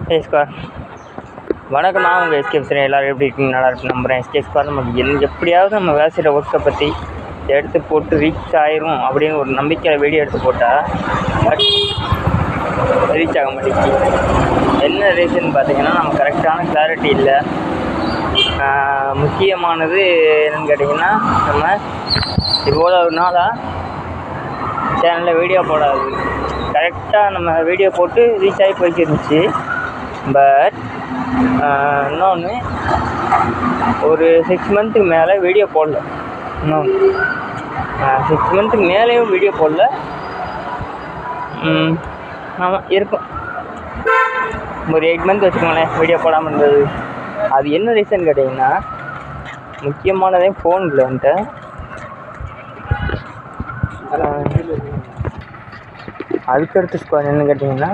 Square வணக்கம். நான் உங்கள் எஸ்கே பேசுகிறேன். எல்லோரும் எப்படி இருக்கீங்க? நல்லா இருக்கு நம்புகிறேன். எஸ்கே ஸ்கொயர் நமக்கு எப்படியாவது நம்ம வேலை செய்கிற ஒர்க்கை பற்றி எடுத்து போட்டு ரீச் ஆயிரும் அப்படின்னு ஒரு நம்பிக்கையில் வீடியோ எடுத்து போட்டால் பட் ரீச் ஆக மாட்டேங்குது. என்ன ரீசன் பார்த்தீங்கன்னா, நம்ம கரெக்டான கிளாரிட்டி இல்லை. முக்கியமானது என்னென்னு கேட்டிங்கன்னா, நம்ம இவ்வளோ நாளாக சேனலில் வீடியோ போடாது. கரெக்டாக நம்ம வீடியோ போட்டு ரீச் ஆகி போய்க்கு இருந்துச்சு. பட் இன்னொன்று, ஒரு 6 மந்த்துக்கு மேலே வீடியோ போடல. இன்னும் 6 மந்த்துக்கு மேலேயும் வீடியோ போடல. ஆமாம் இருக்கும், ஒரு 8 மந்த் வச்சுக்கோங்களேன் வீடியோ போடாமல் இருந்தது. அது என்ன ரீசன் கேட்டிங்கன்னா, முக்கியமானதே ஃபோன் இல்லை வந்துட்டு. அதுக்கடுத்து ஸ்கொயர் என்னன்னு கேட்டிங்கன்னா,